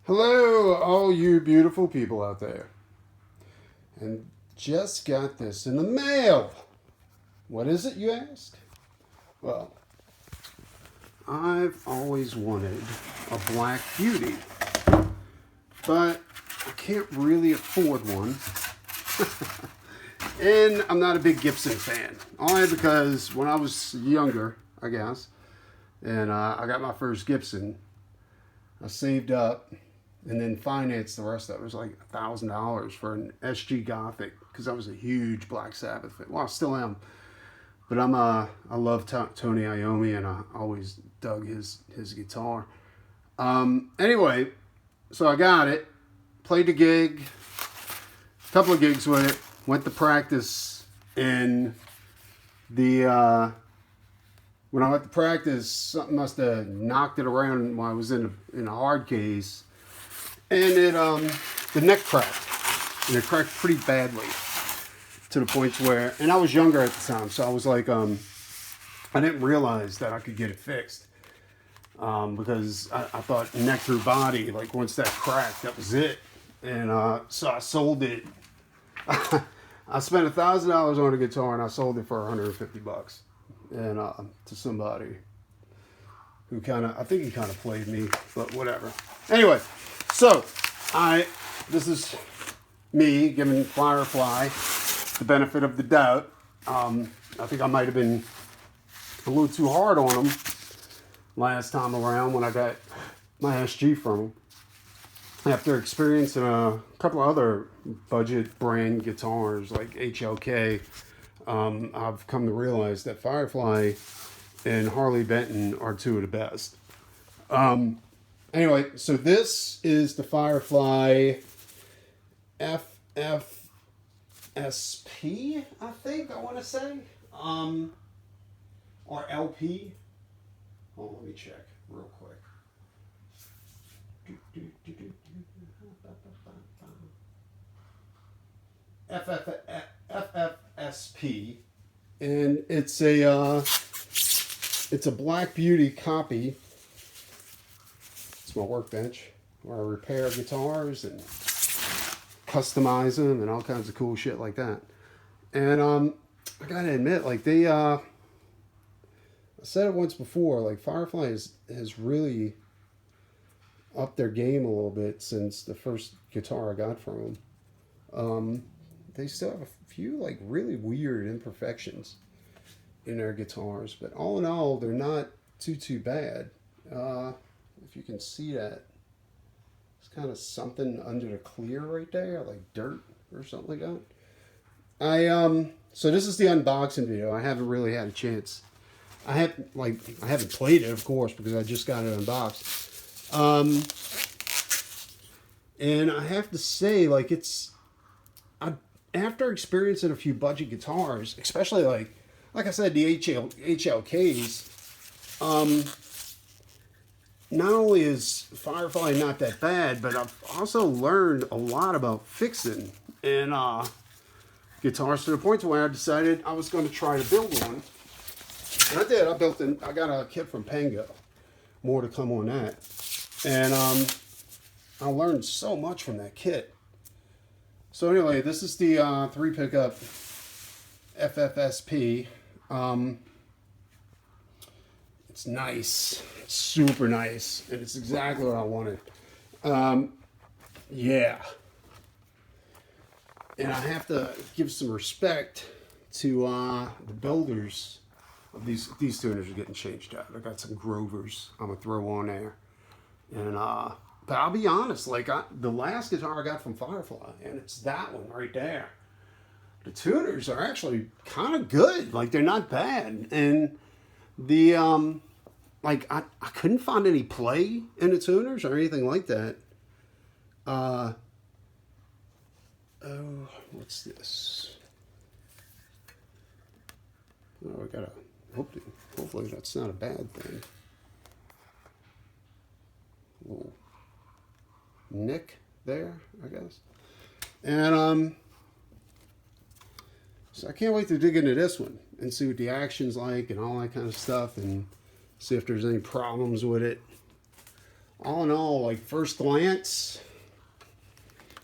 Hello, all you beautiful people out there. And just got this in the mail. What is it, you ask? Well, I've always wanted a Black Beauty, but I can't really afford one. And I'm not a big Gibson fan. Only because when I was younger, I guess, and I got my first Gibson, I saved up and then financed the rest of it. It was like $1,000 for an SG Gothic because I was a huge Black Sabbath fan. Well, I still am. But I love Tony Iommi, and I always dug his guitar. Anyway, so I got it, played the gig, a couple of gigs with it, went to practice, and when I went to practice, something must have knocked it around when I was in a hard case, and the neck cracked, and it cracked pretty badly to the point where, and I was younger at the time, so I was like, I didn't realize that I could get it fixed, because I thought neck through body, like once that cracked, that was it, and so I sold it. I spent $1,000 on a guitar, and I sold it for $150. And to somebody who I think he kind of played me, but whatever. Anyway, so this is me giving FireFly the benefit of the doubt. I think I might have been a little too hard on him last time around when I got my SG from him. After experiencing a couple of other budget brand guitars like HLK, I've come to realize that FireFly and Harley Benton are two of the best. Anyway, so this is the FireFly ffsp, I think I want to say, or LP. Oh, let me check real quick. FFSP, and it's a Black Beauty copy. It's my workbench where I repair guitars and customize them and all kinds of cool shit like that. And I gotta admit, like I said it once before, like FireFly has really upped their game a little bit since the first guitar I got from them. They still have a few like really weird imperfections in their guitars, but all in all, they're not too bad. If you can see that, it's kind of something under the clear right there, like dirt or something like that. So this is the unboxing video. I haven't really had a chance. I haven't played it, of course, because I just got it unboxed. And I have to say, like, after experiencing a few budget guitars, especially like I said, the HLKs, not only is FireFly not that bad, but I've also learned a lot about fixing and guitars to the point where I decided I was going to try to build one. And I did. I got a kit from Pango. More to come on that. And I learned so much from that kit. So anyway, this is the 3-pickup FFSP. It's nice. It's super nice. And it's exactly what I wanted. Yeah. And I have to give some respect to the builders of these tuners are getting changed out. I got some Grovers I'm going to throw on there. And but I'll be honest, like the last guitar I got from FireFly, and it's that one right there. The tuners are actually kind of good. Like they're not bad. And the like I couldn't find any play in the tuners or anything like that. Oh, what's this? Oh, I gotta hopefully that's not a bad thing. Little nick there, I guess. And so I can't wait to dig into this one and see what the action's like and all that kind of stuff, and see if there's any problems with it. all in all, like first glance,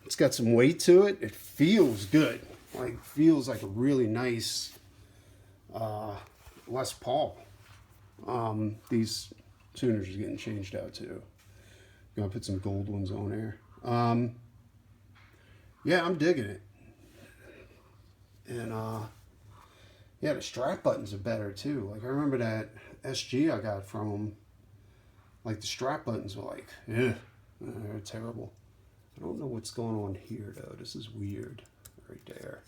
it's got some weight to it. It feels good. Like feels like a really nice Les Paul. These tuners are getting changed out too. I'm gonna put some gold ones on there. Yeah, I'm digging it. And yeah, the strap buttons are better too. Like I remember that SG I got from them. Like the strap buttons were like, yeah, they're terrible. I don't know what's going on here though. This is weird, right there.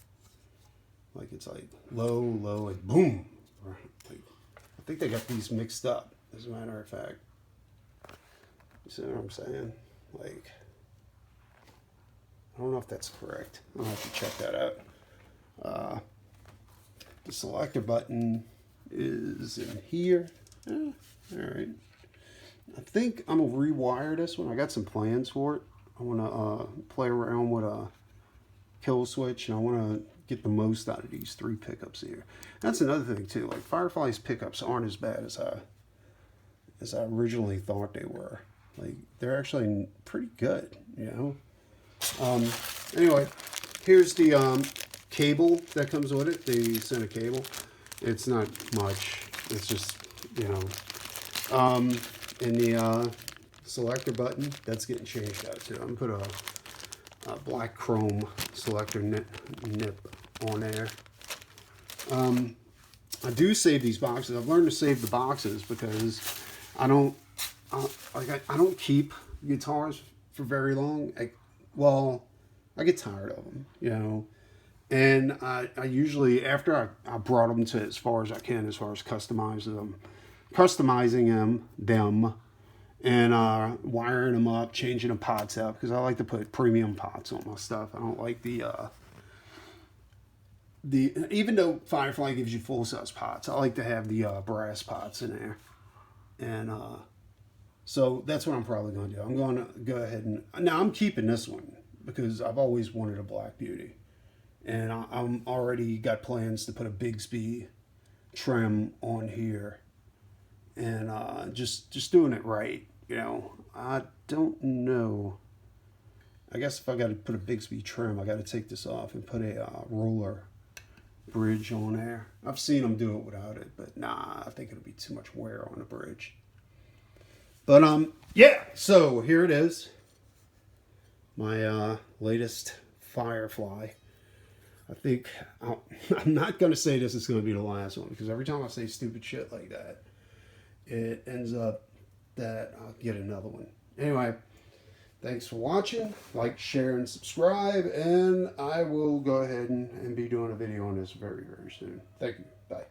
Like it's like low, like boom. Like, I think they got these mixed up. As a matter of fact, you see what I'm saying? Like, I don't know if that's correct. I'll have to check that out. The selector button is in here. All right. I think I'm gonna rewire this one. I got some plans for it. I want to play around with a kill switch, and I want to get the most out of these 3 pickups here. That's another thing too. Like FireFly's pickups aren't as bad as I originally thought they were. Like they're actually pretty good, you know. Anyway, here's the cable that comes with it. They sent a cable. It's not much. It's just, you know. And the selector button, that's getting changed out too. I'm gonna put a black chrome selector nip on there. I do save these boxes. I've learned to save the boxes because I don't keep guitars for very long. I get tired of them, you know. And I usually, after I brought them to as far as I can, as far as customizing them, and wiring them up, changing the pots out, because I like to put premium pots on my stuff. I don't like the even though FireFly gives you full size pots, I like to have the brass pots in there. And so that's what I'm probably going to do. I'm going to go ahead and now I'm keeping this one because I've always wanted a Black Beauty, and I'm already got plans to put a Bigsby trim on here, and just doing it right. You know, I don't know. I guess if I got to put a Bigsby trim, I got to take this off and put a roller bridge on there. I've seen them do it without it, but nah, I think it'll be too much wear on the bridge. But yeah, so here it is, my latest FireFly. I think I'm not going to say this is going to be the last one, because every time I say stupid shit like that, it ends up that I'll get another one. Anyway, thanks for watching. Like, share, and subscribe, and I will go ahead and be doing a video on this very, very soon. Thank you. Bye.